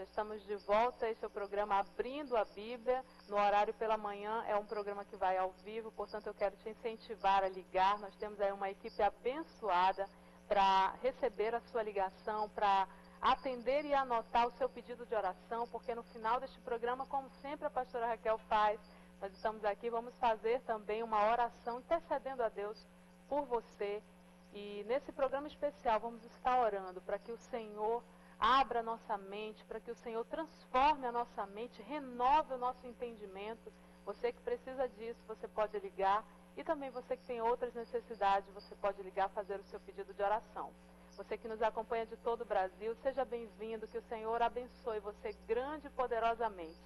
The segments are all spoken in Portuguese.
já estamos de volta. Este é o programa Abrindo a Bíblia. No horário pela manhã é um programa que vai ao vivo, portanto eu quero te incentivar a ligar. Nós temos aí uma equipe abençoada para receber a sua ligação, para atender e anotar o seu pedido de oração, porque no final deste programa, como sempre a pastora Raquel faz, nós estamos aqui, vamos fazer também uma oração intercedendo a Deus por você. E nesse programa especial vamos estar orando para que o Senhor abra a nossa mente, para que o Senhor transforme a nossa mente, renove o nosso entendimento. Você que precisa disso, você pode ligar. E também você que tem outras necessidades, você pode ligar, fazer o seu pedido de oração. Você que nos acompanha de todo o Brasil, seja bem-vindo, que o Senhor abençoe você grande e poderosamente.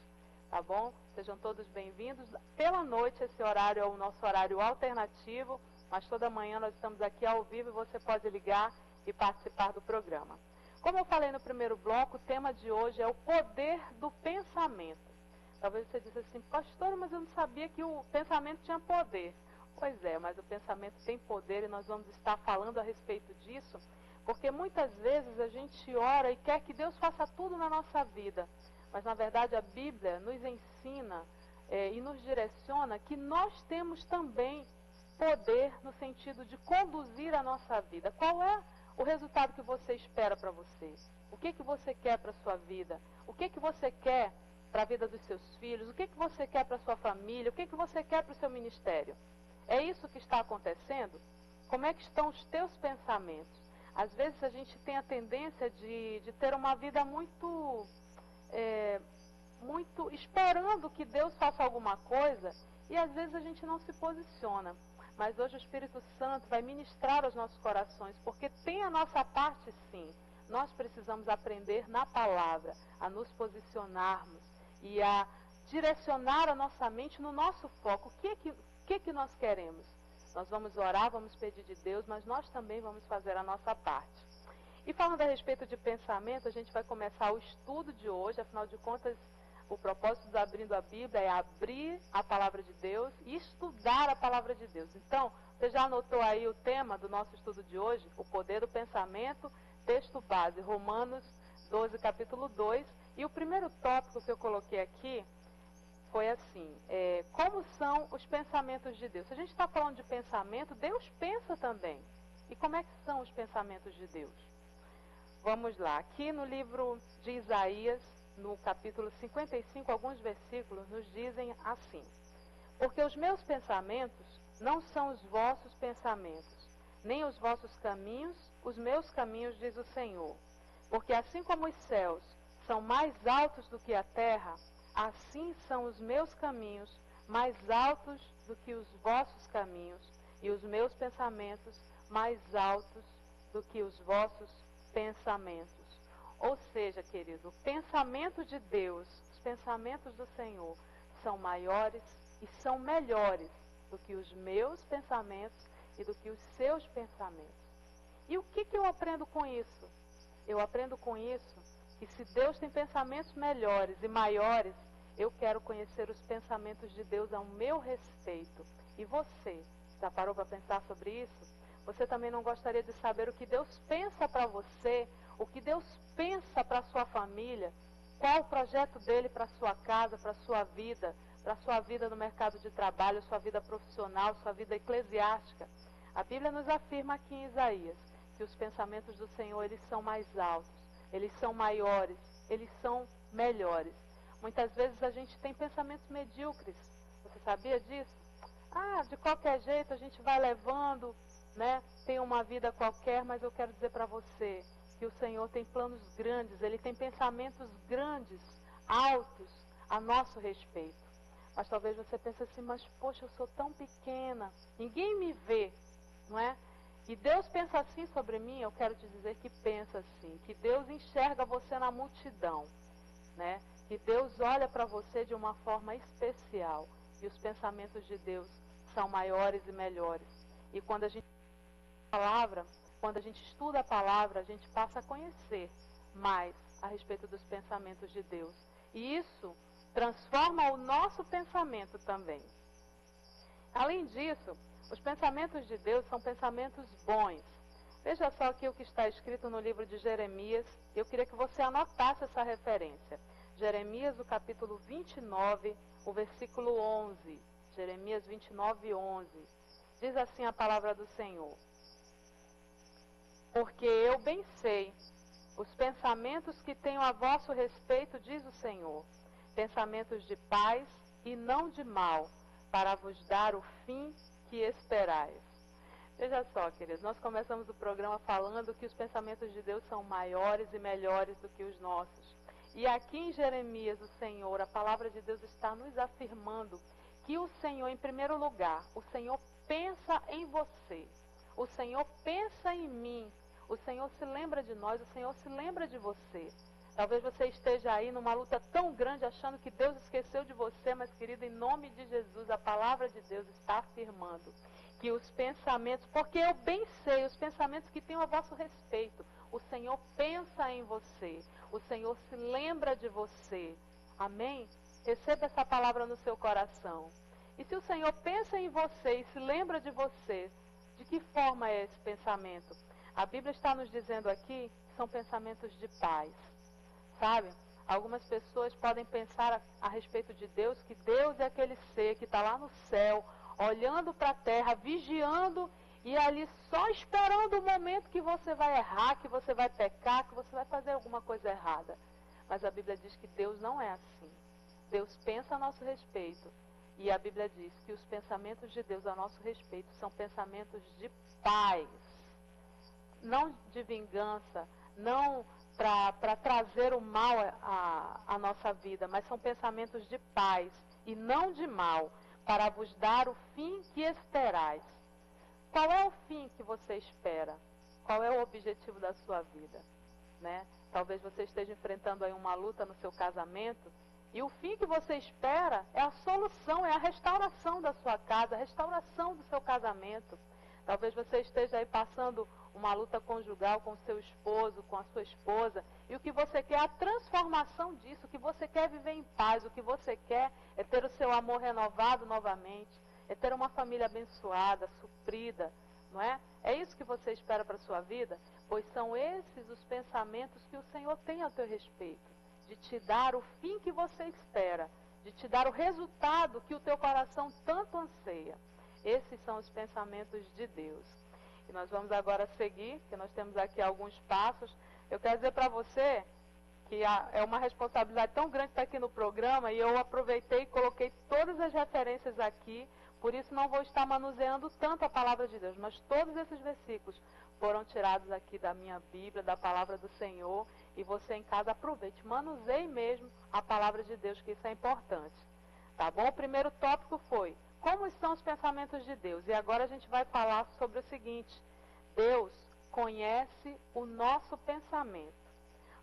Tá bom? Sejam todos bem-vindos. Pela noite, esse horário é o nosso horário alternativo, mas toda manhã nós estamos aqui ao vivo e você pode ligar e participar do programa. Como eu falei no primeiro bloco, o tema de hoje é o poder do pensamento. Talvez você disse assim, pastor, mas eu não sabia que o pensamento tinha poder. Pois é, mas o pensamento tem poder e nós vamos estar falando a respeito disso, porque muitas vezes a gente ora e quer que Deus faça tudo na nossa vida. Mas na verdade a Bíblia nos ensina e nos direciona que nós temos também poder no sentido de conduzir a nossa vida. Qual é o resultado que você espera para você? O que você quer para a sua vida? O que você quer para a vida dos seus filhos? O que você quer para a sua família? O que você quer para o seu ministério? É isso que está acontecendo? Como é que estão os teus pensamentos? Às vezes a gente tem a tendência de ter uma vida muito esperando que Deus faça alguma coisa e às vezes a gente não se posiciona. Mas hoje o Espírito Santo vai ministrar aos nossos corações, porque tem a nossa parte sim. Nós precisamos aprender na palavra a nos posicionarmos e a direcionar a nossa mente no nosso foco. O que nós queremos? Nós vamos orar, vamos pedir de Deus, mas nós também vamos fazer a nossa parte. E falando a respeito de pensamento, a gente vai começar o estudo de hoje, afinal de contas, o propósito do Abrindo a Bíblia é abrir a Palavra de Deus e estudar a Palavra de Deus. Então, você já anotou aí o tema do nosso estudo de hoje? O poder do pensamento, texto base, Romanos 12, capítulo 2. E o primeiro tópico que eu coloquei aqui foi assim, como são os pensamentos de Deus? Se a gente está falando de pensamento, Deus pensa também. E como é que são os pensamentos de Deus? Vamos lá, aqui no livro de Isaías, no capítulo 55, alguns versículos nos dizem assim: porque os meus pensamentos não são os vossos pensamentos, nem os vossos caminhos, os meus caminhos, diz o Senhor. Porque assim como os céus são mais altos do que a terra, assim são os meus caminhos mais altos do que os vossos caminhos, e os meus pensamentos mais altos do que os vossos pensamentos. Ou seja, querido, o pensamento de Deus, os pensamentos do Senhor são maiores e são melhores do que os meus pensamentos e do que os seus pensamentos. E o que eu aprendo com isso? Eu aprendo com isso que se Deus tem pensamentos melhores e maiores, eu quero conhecer os pensamentos de Deus ao meu respeito. E você, já parou para pensar sobre isso? Você também não gostaria de saber o que Deus pensa para você, o que Deus pensa para a sua família, qual o projeto dele para a sua casa, para a sua vida no mercado de trabalho, sua vida profissional, sua vida eclesiástica? A Bíblia nos afirma aqui em Isaías que os pensamentos do Senhor, eles são mais altos, eles são maiores, eles são melhores. Muitas vezes a gente tem pensamentos medíocres. Você sabia disso? De qualquer jeito a gente vai levando, né? Tem uma vida qualquer, mas eu quero dizer para você que o Senhor tem planos grandes, Ele tem pensamentos grandes, altos, a nosso respeito. Mas talvez você pense assim, mas poxa, eu sou tão pequena, ninguém me vê, não é? E Deus pensa assim sobre mim? Eu quero te dizer que pensa assim, que Deus enxerga você na multidão, né? Que Deus olha para você de uma forma especial, e os pensamentos de Deus são maiores e melhores. E quando a gente estuda a palavra, a gente passa a conhecer mais a respeito dos pensamentos de Deus. E isso transforma o nosso pensamento também. Além disso, os pensamentos de Deus são pensamentos bons. Veja só aqui o que está escrito no livro de Jeremias. Eu queria que você anotasse essa referência. Jeremias, o capítulo 29, o versículo 11. Jeremias 29, 11. Diz assim a palavra do Senhor. Porque eu bem sei os pensamentos que tenho a vosso respeito, diz o Senhor, pensamentos de paz e não de mal, para vos dar o fim que esperais. Veja só, queridos, nós começamos o programa falando que os pensamentos de Deus são maiores e melhores do que os nossos. E aqui em Jeremias, o Senhor, a palavra de Deus está nos afirmando que o Senhor, em primeiro lugar, o Senhor pensa em você, o Senhor pensa em mim, o Senhor se lembra de nós, o Senhor se lembra de você. Talvez você esteja aí numa luta tão grande, achando que Deus esqueceu de você, mas, querido, em nome de Jesus, a palavra de Deus está afirmando que os pensamentos, porque eu bem sei os pensamentos que tenho a vosso respeito, o Senhor pensa em você, o Senhor se lembra de você. Amém? Receba essa palavra no seu coração. E se o Senhor pensa em você e se lembra de você, de que forma é esse pensamento? A Bíblia está nos dizendo aqui que são pensamentos de paz. Sabe? Algumas pessoas podem pensar a respeito de Deus, que Deus é aquele ser que está lá no céu, olhando para a terra, vigiando e ali só esperando o momento que você vai errar, que você vai pecar, que você vai fazer alguma coisa errada. Mas a Bíblia diz que Deus não é assim. Deus pensa a nosso respeito. E a Bíblia diz que os pensamentos de Deus a nosso respeito são pensamentos de paz. Não de vingança, não para trazer o mal à nossa vida, mas são pensamentos de paz e não de mal, para vos dar o fim que esperais. Qual é o fim que você espera? Qual é o objetivo da sua vida? Né? Talvez você esteja enfrentando aí uma luta no seu casamento, e o fim que você espera é a solução, é a restauração da sua casa, a restauração do seu casamento. Talvez você esteja aí passando uma luta conjugal com o seu esposo, com a sua esposa, e o que você quer é a transformação disso, o que você quer é viver em paz, o que você quer é ter o seu amor renovado novamente, é ter uma família abençoada, suprida, não é? É isso que você espera para a sua vida? Pois são esses os pensamentos que o Senhor tem a teu respeito, de te dar o fim que você espera, de te dar o resultado que o teu coração tanto anseia. Esses são os pensamentos de Deus. E nós vamos agora seguir, que nós temos aqui alguns passos. Eu quero dizer para você que é uma responsabilidade tão grande estar aqui no programa, e eu aproveitei e coloquei todas as referências aqui, por isso não vou estar manuseando tanto a palavra de Deus, mas todos esses versículos foram tirados aqui da minha Bíblia, da palavra do Senhor, e você em casa aproveite, manuseie mesmo a palavra de Deus, que isso é importante. Tá bom? O primeiro tópico foi: como são os pensamentos de Deus? E agora a gente vai falar sobre o seguinte: Deus conhece o nosso pensamento.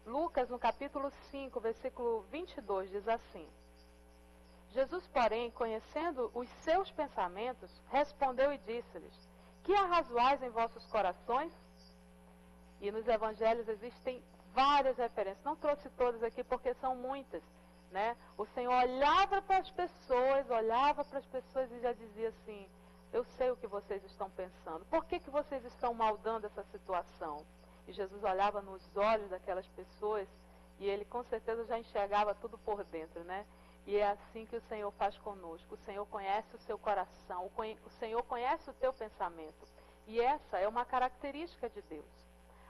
Lucas, no capítulo 5, versículo 22, diz assim: Jesus, porém, conhecendo os seus pensamentos, respondeu e disse-lhes: que arrazoais em vossos corações? E nos evangelhos existem várias referências. Não trouxe todas aqui porque são muitas. Né? O Senhor olhava para as pessoas e já dizia assim: eu sei o que vocês estão pensando. Por que vocês estão maldando essa situação? E Jesus olhava nos olhos daquelas pessoas e ele com certeza já enxergava tudo por dentro, né? E é assim que o Senhor faz conosco. O Senhor conhece o seu coração, o Senhor conhece o teu pensamento. E essa é uma característica de Deus.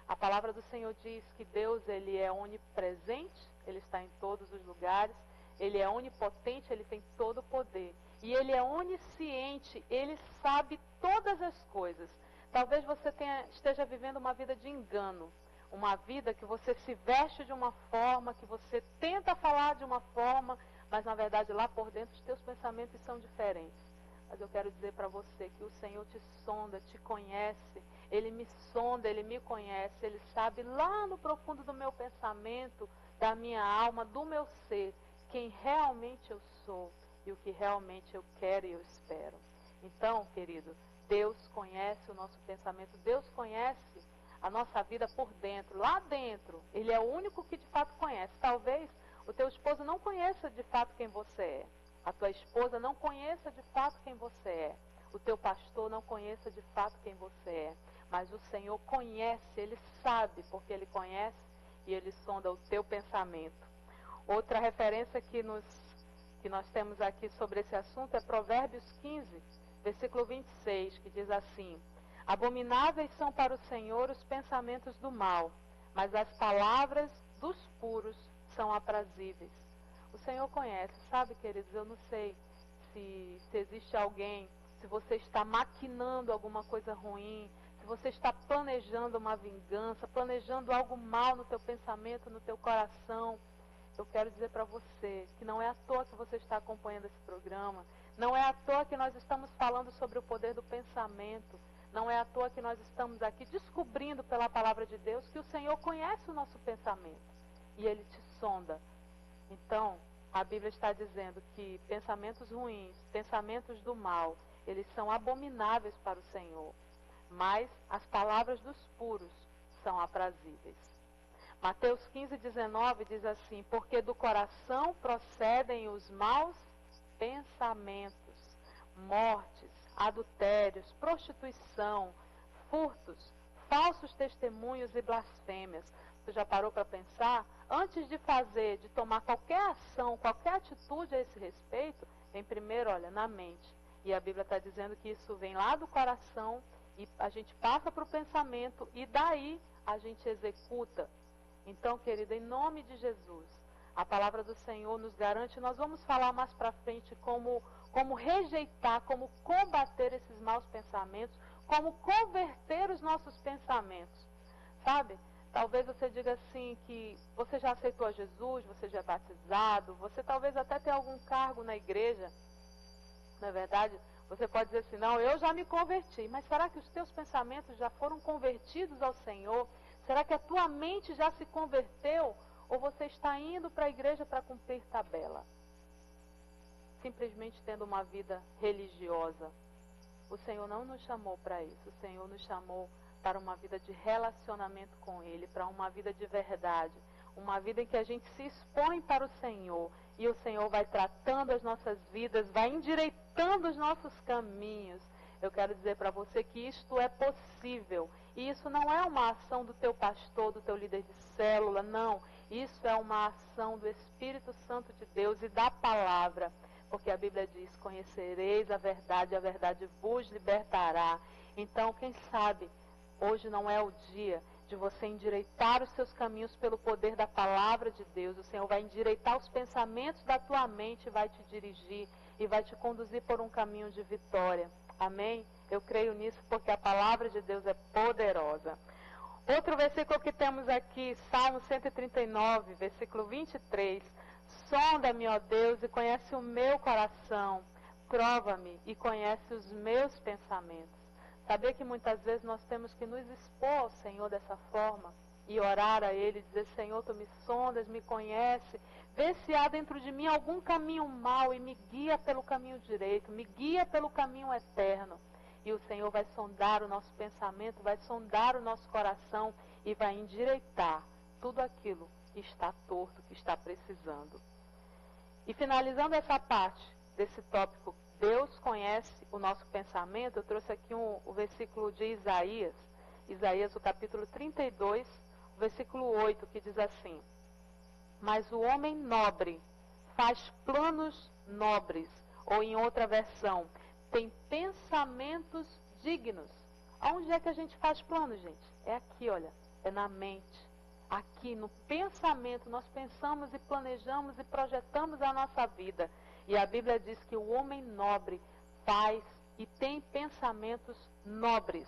A palavra do Senhor diz que Deus, ele é onipresente, ele está em todos os lugares, ele é onipotente, ele tem todo o poder. E ele é onisciente, ele sabe todas as coisas. Talvez você esteja vivendo uma vida de engano, uma vida que você se veste de uma forma, que você tenta falar de uma forma, mas na verdade lá por dentro os teus pensamentos são diferentes. Mas eu quero dizer para você que o Senhor te sonda, te conhece, ele me sonda, ele me conhece, ele sabe lá no profundo do meu pensamento, da minha alma, do meu ser, quem realmente eu sou e o que realmente eu quero e eu espero. Então, querido, Deus conhece o nosso pensamento, Deus conhece a nossa vida por dentro, lá dentro. Ele é o único que de fato conhece. Talvez o teu esposo não conheça de fato quem você é. A tua esposa não conheça de fato quem você é. O teu pastor não conheça de fato quem você é. mas o Senhor conhece, Ele sabe, porque Ele conhece e Ele sonda o teu pensamento. Outra referência que nós temos aqui sobre esse assunto é Provérbios 15, versículo 26, que diz assim: abomináveis são para o Senhor os pensamentos do mal, mas as palavras dos puros são aprazíveis. O Senhor conhece, sabe, queridos, eu não sei se existe alguém, se você está maquinando alguma coisa ruim, se você está planejando uma vingança, planejando algo mal no teu pensamento, no teu coração. Eu quero dizer para você que não é à toa que você está acompanhando esse programa, não é à toa que nós estamos falando sobre o poder do pensamento, não é à toa que nós estamos aqui descobrindo pela palavra de Deus que o Senhor conhece o nosso pensamento e Ele te sonda. Então, a Bíblia está dizendo que pensamentos ruins, pensamentos do mal, eles são abomináveis para o Senhor, mas as palavras dos puros são aprazíveis. Mateus 15, 19 diz assim: porque do coração procedem os maus pensamentos, mortes, adultérios, prostituição, furtos, falsos testemunhos e blasfêmias. Você já parou para pensar? Antes de tomar qualquer ação, qualquer atitude a esse respeito, vem primeiro, olha, na mente. E a Bíblia está dizendo que isso vem lá do coração e a gente passa para o pensamento e daí a gente executa. Então, querida, em nome de Jesus, a palavra do Senhor nos garante, nós vamos falar mais para frente como rejeitar, como combater esses maus pensamentos, como converter os nossos pensamentos, sabe? Talvez você diga assim que você já aceitou a Jesus, você já é batizado, você talvez até tenha algum cargo na igreja, não é verdade? Você pode dizer assim, não, eu já me converti, mas será que os teus pensamentos já foram convertidos ao Senhor? Será que a tua mente já se converteu? Ou você está indo para a igreja para cumprir tabela? Simplesmente tendo uma vida religiosa. O Senhor não nos chamou para isso. O Senhor nos chamou para uma vida de relacionamento com Ele, para uma vida de verdade. Uma vida em que a gente se expõe para o Senhor. E o Senhor vai tratando as nossas vidas, vai endireitando os nossos caminhos. Eu quero dizer para você que isto é possível. E isso não é uma ação do teu pastor, do teu líder de célula, não. Isso é uma ação do Espírito Santo de Deus e da palavra. Porque a Bíblia diz, conhecereis a verdade vos libertará. Então, quem sabe, hoje não é o dia de você endireitar os seus caminhos pelo poder da palavra de Deus. O Senhor vai endireitar os pensamentos da tua mente, vai te dirigir e vai te conduzir por um caminho de vitória. Amém? Eu creio nisso porque a palavra de Deus é poderosa. Outro versículo que temos aqui, Salmo 139, versículo 23. Sonda-me, ó Deus, e conhece o meu coração. Prova-me e conhece os meus pensamentos. Saber que muitas vezes nós temos que nos expor ao Senhor dessa forma e orar a Ele, dizer, Senhor, Tu me sondas, me conhece, vê se há dentro de mim algum caminho mau e me guia pelo caminho direito, me guia pelo caminho eterno. E o Senhor vai sondar o nosso pensamento, vai sondar o nosso coração e vai endireitar tudo aquilo que está torto, que está precisando. E finalizando essa parte desse tópico, Deus conhece o nosso pensamento, eu trouxe aqui o versículo de Isaías, o capítulo 32, versículo 8, que diz assim: mas o homem nobre faz planos nobres, ou em outra versão, tem pensamentos dignos. Aonde é que a gente faz planos, gente? É aqui, olha, é na mente. Aqui no pensamento, nós pensamos e planejamos e projetamos a nossa vida. E a Bíblia diz que o homem nobre faz e tem pensamentos nobres.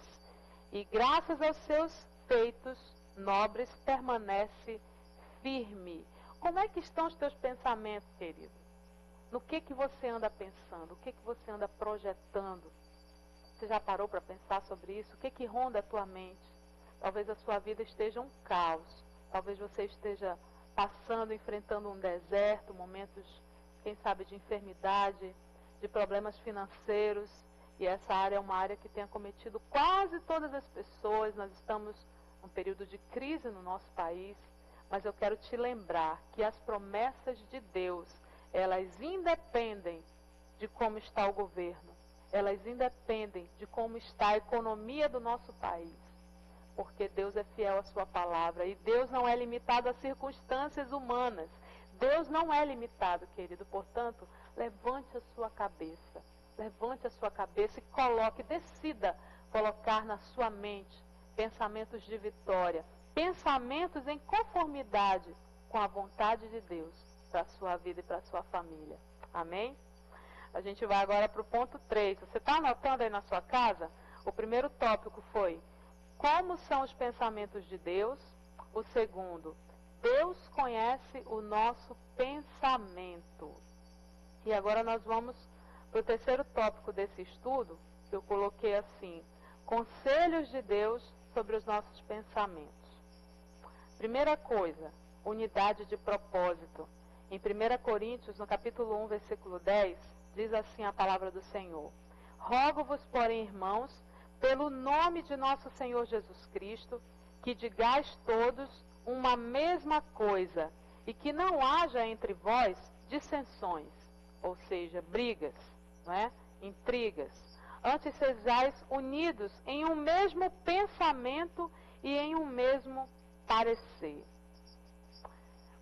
E graças aos seus feitos nobres permanece firme. Como é que estão os teus pensamentos, querido? No que você anda pensando? O que você anda projetando? Você já parou para pensar sobre isso? O que ronda a tua mente? Talvez a sua vida esteja um caos. Talvez você esteja passando, enfrentando um deserto, momentos, quem sabe, de enfermidade, de problemas financeiros. E essa área é uma área que tem acometido quase todas as pessoas. Nós estamos num período de crise no nosso país. Mas eu quero te lembrar que as promessas de Deus, elas independem de como está o governo. Elas independem de como está a economia do nosso país. porque Deus é fiel à sua palavra. E Deus não é limitado a circunstâncias humanas. Deus não é limitado, querido. Portanto, levante a sua cabeça. Levante a sua cabeça e coloque, decida colocar na sua mente pensamentos de vitória. Pensamentos em conformidade com a vontade de Deus para a sua vida e para a sua família. Amém? A gente vai agora para o ponto 3. Você está anotando aí na sua casa? O primeiro tópico foi como são os pensamentos de Deus. O segundo, Deus conhece o nosso pensamento. E agora nós vamos para o terceiro tópico desse estudo, que eu coloquei assim, conselhos de Deus sobre os nossos pensamentos. Primeira coisa, unidade de propósito. Em 1 Coríntios, no capítulo 1, versículo 10, diz assim a palavra do Senhor: rogo-vos, porém, irmãos, pelo nome de nosso Senhor Jesus Cristo, que digais todos uma mesma coisa, e que não haja entre vós dissensões, ou seja, brigas, não é? Intrigas. Antes sejais unidos em um mesmo pensamento e em um mesmo parecer.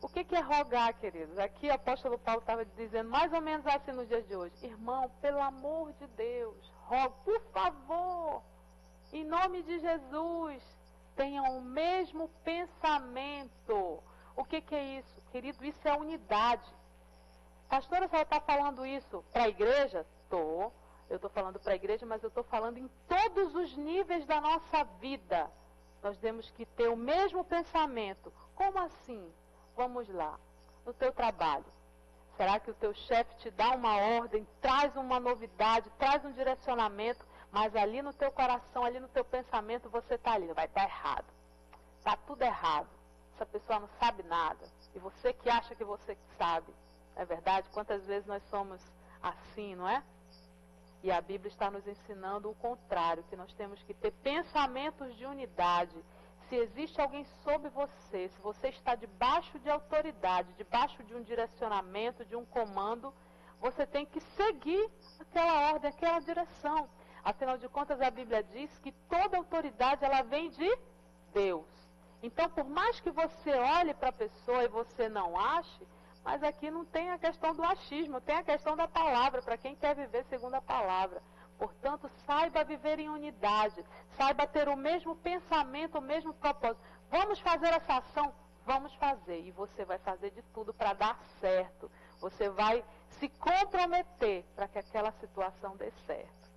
O que é rogar, queridos? Aqui o apóstolo Paulo estava dizendo mais ou menos assim nos dias de hoje: irmão, pelo amor de Deus, rogo, por favor, em nome de Jesus, tenham o mesmo pensamento. O que é isso? Querido, isso é unidade. Pastora, você está falando isso para a igreja? Eu estou falando para a igreja, mas eu estou falando em todos os níveis da nossa vida. Nós temos que ter o mesmo pensamento. Como assim? Vamos lá. No teu trabalho, será que o teu chefe te dá uma ordem, traz uma novidade, traz um direcionamento, mas ali no teu coração, ali no teu pensamento, você está ali, vai estar errado. Está tudo errado. Essa pessoa não sabe nada. E você que acha que você sabe. É verdade? Quantas vezes nós somos assim, não é? E a Bíblia está nos ensinando o contrário, que nós temos que ter pensamentos de unidade. Se existe alguém sobre você, se você está debaixo de autoridade, debaixo de um direcionamento, de um comando, você tem que seguir aquela ordem, aquela direção. Afinal de contas, a Bíblia diz que toda autoridade ela vem de Deus. Então, por mais que você olhe para a pessoa e você não ache, mas aqui não tem a questão do achismo, tem a questão da palavra, para quem quer viver segundo a palavra. Portanto, saiba viver em unidade, saiba ter o mesmo pensamento, o mesmo propósito. Vamos fazer essa ação? Vamos fazer. E você vai fazer de tudo para dar certo. Você vai se comprometer para que aquela situação dê certo.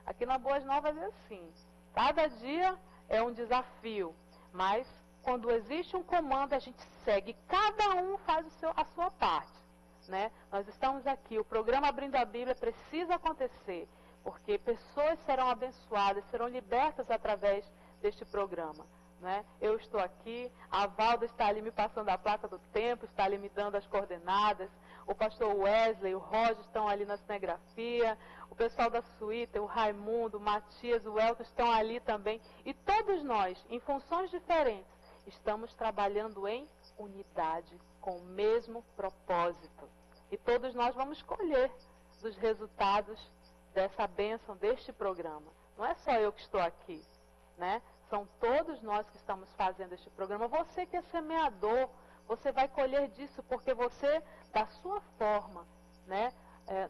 Aqui na Boas Novas é assim. Cada dia é um desafio, mas quando existe um comando, a gente segue. Cada um faz a sua parte. Né? Nós estamos aqui, o programa Abrindo a Bíblia precisa acontecer, porque pessoas serão abençoadas, serão libertas através deste programa. Né? Eu estou aqui, a Valda está ali me passando a placa do tempo, está ali me dando as coordenadas, o pastor Wesley, o Roger estão ali na cinegrafia, o pessoal da suíte, o Raimundo, o Matias, o Elton estão ali também, e todos nós, em funções diferentes, estamos trabalhando em unidade, com o mesmo propósito. E todos nós vamos colher dos resultados dessa bênção, deste programa. Não é só eu que estou aqui, né? São todos nós que estamos fazendo este programa. Você que é semeador, você vai colher disso, porque você, da sua forma, né,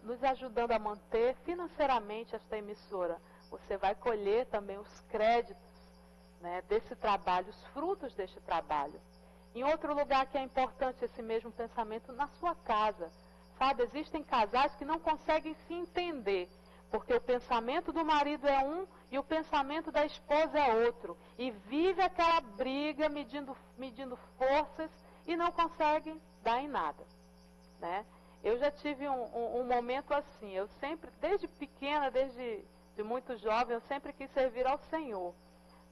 nos ajudando a manter financeiramente esta emissora, você vai colher também os créditos, né, desse trabalho, os frutos deste trabalho. Em outro lugar que é importante esse mesmo pensamento, na sua casa. Sabe, existem casais que não conseguem se entender, porque o pensamento do marido é um e o pensamento da esposa é outro. E vive aquela briga, medindo forças e não conseguem dar em nada. Né? Eu já tive um momento assim, eu sempre, desde pequena, desde muito jovem, eu sempre quis servir ao Senhor.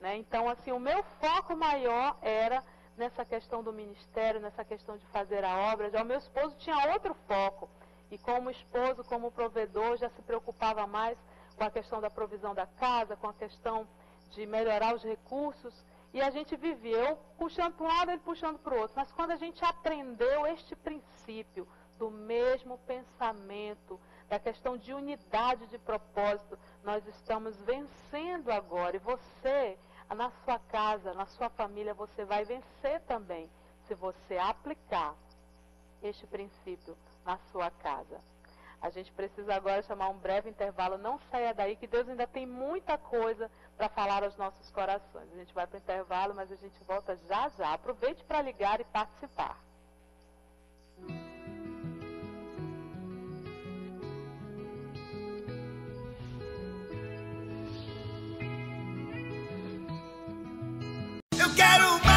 Né? Então, assim, o meu foco maior era nessa questão do ministério, nessa questão de fazer a obra. Já o meu esposo tinha outro foco. E como esposo, como provedor, já se preocupava mais com a questão da provisão da casa, com a questão de melhorar os recursos. E a gente vivia, eu puxando para um lado, ele puxando para o outro. Mas quando a gente aprendeu este princípio do mesmo pensamento, da questão de unidade de propósito, nós estamos vencendo agora. E você, Na sua casa, na sua família, você vai vencer também, se você aplicar este princípio na sua casa. A gente precisa agora chamar um breve intervalo. Não saia daí, que Deus ainda tem muita coisa para falar aos nossos corações. A gente vai para o intervalo, mas a gente volta já já. Aproveite para ligar e participar. Eu quero mais.